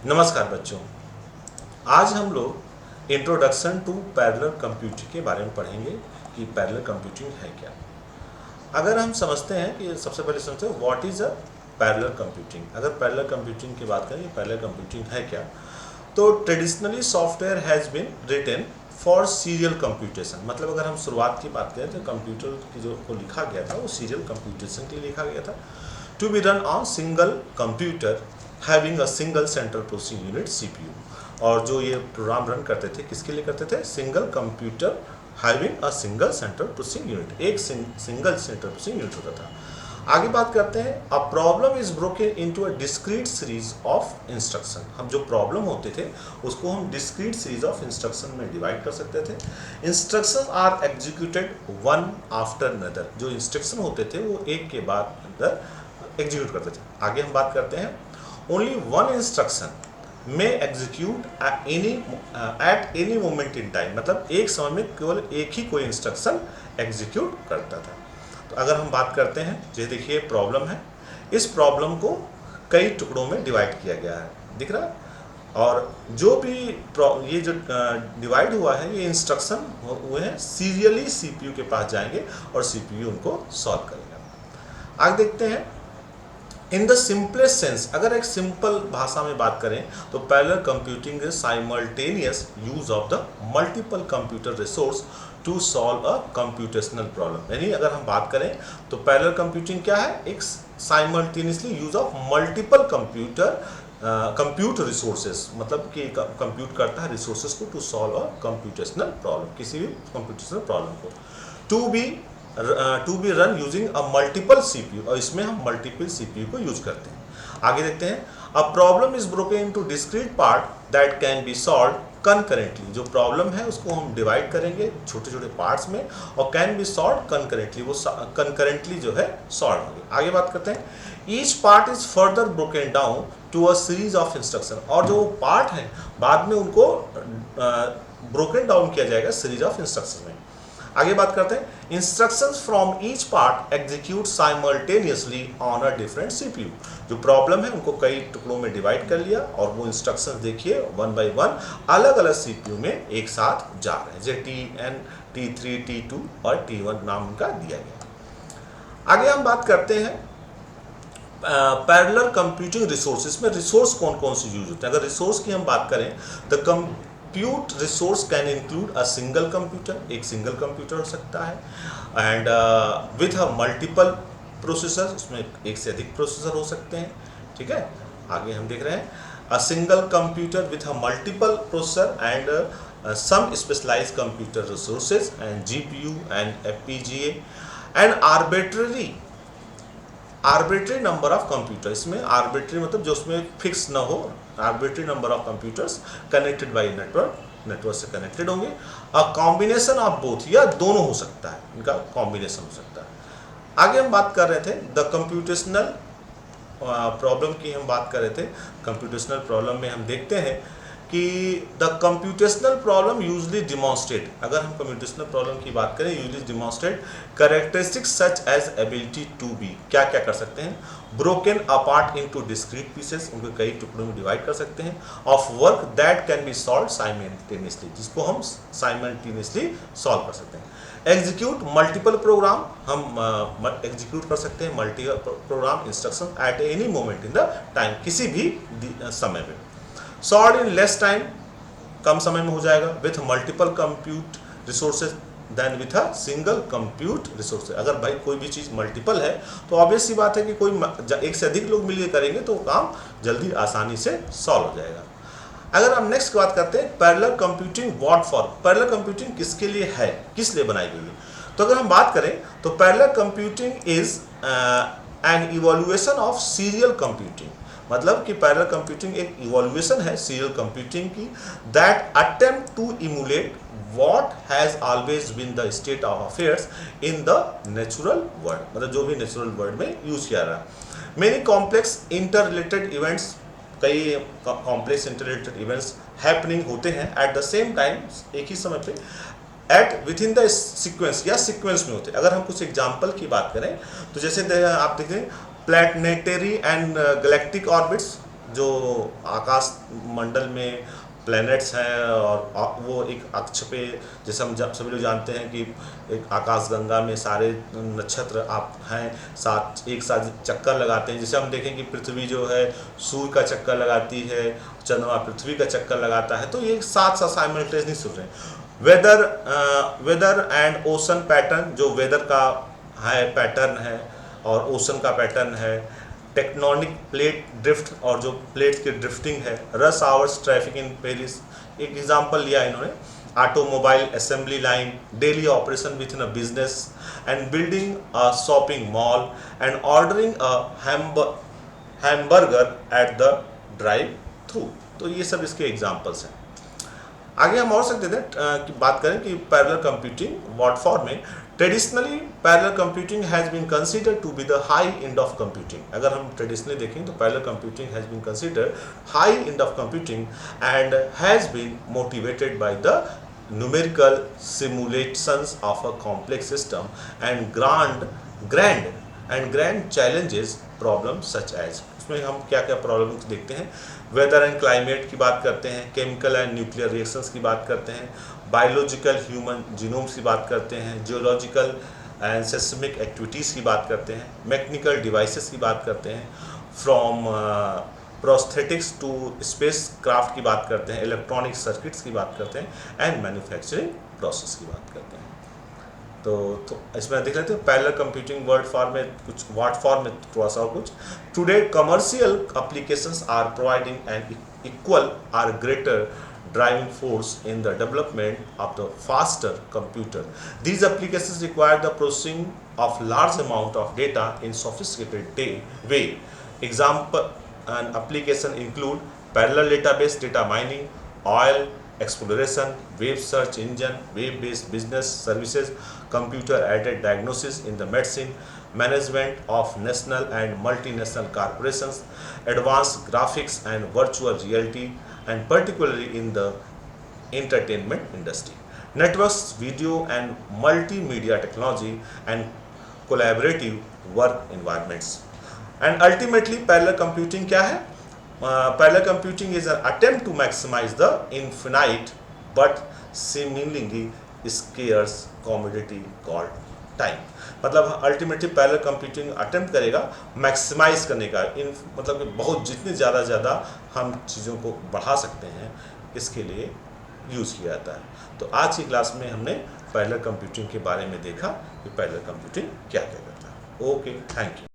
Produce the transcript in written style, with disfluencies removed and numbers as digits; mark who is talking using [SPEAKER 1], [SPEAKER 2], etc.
[SPEAKER 1] नमस्कार बच्चों। आज हम लोग इंट्रोडक्शन टू पैरेलल कंप्यूटिंग के बारे में पढ़ेंगे कि पैरेलल कंप्यूटिंग है क्या। अगर हम समझते हैं कि सबसे पहले समझते हैं what is a parallel computing. अगर पैरेलल कंप्यूटिंग की बात करें, पैरेलल कंप्यूटिंग है क्या, तो traditionally software has been written for serial computation. मतलब अगर हम शुरुआत की बात करें तो कंप्यूटर की जो को लिखा गया था वो सीरियल कंप्यूटेशन के लिए लिखा गया था, to be run on single computer having a single central processing unit CPU. और जो ये प्रोग्राम रन करते थे किसके लिए करते थे? Single computer having a single central processing unit, एक सिंगल सेंट्रल प्रोसेसिंग यूनिट होता था। आगे बात करते हैं, a problem is broken into a discrete series of instruction. हम जो प्रॉब्लम होते थे उसको हम डिस्क्रीट सीरीज ऑफ इंस्ट्रक्शन में डिवाइड कर सकते थे। Instruction are executed one after another. जो इंस्ट्रक्शन होते थे वो एक के बाद अंदर एग्जीक्यूट करते थे। आगे हम बात करते हैं, ओनली वन इंस्ट्रक्शन में execute eight any moment in time. मतलब एक समय में केवल एक ही कोई इंस्ट्रक्शन एग्जीक्यूट करता था। तो अगर हम बात करते हैं, जैसे देखिए प्रॉब्लम है, इस प्रॉब्लम को कई टुकड़ों में डिवाइड किया गया है, दिख रहा है। और जो भी ये जो डिवाइड हुआ है ये इंस्ट्रक्शन हुए हैं सीरियली सीपीयू के पास जाएंगे और सीपीयू उनको सॉल्व करेगा। आगे देखते हैं, इन द सिंपलेस्ट सेंस, अगर एक सिंपल भाषा में बात करें तो parallel computing is simultaneous use of the multiple computer resource to solve a computational problem. यानी अगर हम बात करें तो पैरेलल कंप्यूटिंग क्या है? एक simultaneously use of multiple compute resources, मतलब कि कंप्यूट करता है रिसोर्सेज को to solve a computational problem, किसी भी कंप्यूटेशनल प्रॉब्लम को। To be run using a multiple CPU, और इसमें हम मल्टीपल सीपीयू को यूज करते हैं। आगे देखते हैं, a problem is broken into discrete part that can be solve concurrently. जो प्रॉब्लम है उसको हम डिवाइड करेंगे छोटे छोटे पार्ट्स में और कैन बी सॉल्व कंकरेंटली, वो कंकरेंटली जो है सॉल्व होंगे। आगे बात करते हैं, each part is further broken down to a series of instruction. और जो पार्ट है बाद में उनको ब्रोकन डाउन किया जाएगा सीरीज ऑफ इंस्ट्रक्शन में। आगे बात करते हैं, instructions from each part execute simultaneously on a different CPU. जो प्रॉब्लम है उनको कई टुकड़ों में डिवाइड कर लिया और वो इंस्ट्रक्शंस देखिए वन बाय वन अलग अलग सीपीयू में एक साथ जा रहे हैं, जैसे T1, T3, T2 और T1 नाम उनका दिया गया। आगे हम बात करते हैं पैरेलल कंप्यूटिंग रिसोर्सेज में रिसोर्स कौन कौन से यूज होते हैं। अगर रिसोर्स की हम बात करें तो compute resource can include a single computer, एक सिंगल कंप्यूटर हो सकता है, and with a multiple processor, उसमें एक से अधिक प्रोसेसर हो सकते हैं। ठीक है, आगे हम देख रहे हैं, a single computer with a multiple processor and some specialized computer resources and GPU and FPGA and arbitrary number of computer. इसमें आर्बिट्री मतलब जो उसमें फिक्स ना हो, arbitrary number of computers connected by network से कनेक्टेड होंगे। A combination of both, या दोनों हो सकता है, इनका कॉम्बिनेशन हो सकता है। आगे हम बात कर रहे थे द कंप्यूटेशनल प्रॉब्लम की हम बात कर रहे थे। कंप्यूटेशनल प्रॉब्लम में हम देखते हैं कि the computational problem usually demonstrate, अगर हम कंप्यूटेशनल प्रॉब्लम की बात करें, usually demonstrate characteristics such as ability to be, क्या क्या कर सकते हैं? Broken apart into discrete pieces, उनको कई टुकड़ों में डिवाइड कर सकते हैं। Of work that can be solve simultaneously, जिसको हम साइमल्टेनियसली सॉल्व कर सकते हैं। एग्जीक्यूट मल्टीपल प्रोग्राम, हम एग्जीक्यूट कर सकते हैं multiple program instruction at any moment in the time, किसी भी समय में। सॉल्व इन लेस टाइम, कम समय में हो जाएगा। With multiple compute resources than with a single compute resources. अगर भाई कोई भी चीज़ मल्टीपल है तो ऑब्वियस सी बात है कि कोई एक से अधिक लोग मिलकर करेंगे तो काम जल्दी आसानी से सॉल्व हो जाएगा। अगर हम नेक्स्ट बात करते हैं parallel computing what for, parallel computing किसके लिए है, किस लिए बनाई गई है? तो अगर हम बात करें तो parallel computing is an evolution of serial computing. मतलब कि पैरेलल कंप्यूटिंग एक इवोल्यूशन है सीरियल कंप्यूटिंग की, that attempt to emulate what has always been the state of affairs in the natural world. मतलब जो भी नेचुरल वर्ल्ड में use किया रहा। Many complex inter related events, कई complex inter related events happening होते हैं एट द सेम टाइम, एक ही समय पे, at within the sequence या सीक्वेंस में होते हैं। अगर हम कुछ एग्जाम्पल की बात करें तो जैसे आप देखें प्लैनेटरी एंड गैलेक्टिक ऑर्बिट्स, जो आकाश मंडल में प्लैनेट्स हैं और वो एक अक्ष पे, जैसे हम सभी लोग जानते हैं कि एक आकाशगंगा में सारे नक्षत्र आप हैं साथ एक साथ चक्कर लगाते हैं। जैसे हम देखें कि पृथ्वी जो है सूर्य का चक्कर लगाती है, चंद्रमा पृथ्वी का चक्कर लगाता है, तो ये साथ साथ साइमल्टेनियसली सुन रहे हैं। वेदर एंड ओशन पैटर्न, जो वेदर का है पैटर्न है और ओशन का पैटर्न है। टेक्टोनिक प्लेट ड्रिफ्ट, और जो प्लेट्स की ड्रिफ्टिंग है। Rush hours traffic in Paris, एक एग्जांपल लिया इन्होंने। Automobile assembly line, daily operation with in a business, and building a shopping mall, and ordering a hamburger at the drive through. तो ये सब इसके एग्जांपल्स हैं। आगे हम और सकते हैं कि बात करें कि पैरेलल कंप्यूटिंग व्हाट फॉर में। Traditionally parallel computing has been considered to be the high end of computing. अगर हम ट्रेडिशनली देखें तो parallel computing has been considered high end of computing and has been motivated by the numerical simulations of a complex system and grand challenges problems such as। इसमें हम क्या क्या problems देखते हैं। वेदर एंड क्लाइमेट की बात करते हैं, केमिकल एंड न्यूक्लियर रिएक्शंस की बात करते हैं, बायोलॉजिकल ह्यूमन जीनोम्स की बात करते हैं, जियोलॉजिकल एंड सेस्मिक एक्टिविटीज़ की बात करते हैं, मैकेनिकल डिवाइसेस की बात करते हैं, from prosthetics to spacecraft की बात करते हैं, इलेक्ट्रॉनिक सर्किट्स की बात करते हैं, एंड मैन्युफैक्चरिंग प्रोसेस की बात करते हैं। तो इसमें देख लेते हैं पैरेलल कंप्यूटिंग वर्ड फॉर्म में कुछ, व्हाट फॉर्म में थोड़ा सा और कुछ। Today commercial applications are providing an equal or greater driving force in the development of the faster computer. These applications require the processing of large amount of data in sophisticated way. Example and application include parallel database data mining, oil exploration, web search engine, web-based business services, computer-aided diagnosis in the medicine, management of national and multinational corporations, advanced graphics and virtual reality, and particularly in the entertainment industry, networks, video and multimedia technology, and collaborative work environments. And ultimately parallel computing क्या है? Parallel computing is an attempt to maximize the infinite but seemingly scarce commodity called time। मतलब ultimately parallel computing attempt करेगा maximise करने का, इन मतलब कि बहुत जितनी ज़्यादा हम चीज़ों को बढ़ा सकते हैं, इसके लिए यूज़ किया जाता है। तो आज की क्लास में हमने पैरेलल कंप्यूटिंग के बारे में देखा कि पैरेलल कंप्यूटिंग क्या क्या करता है। Okay, thank you.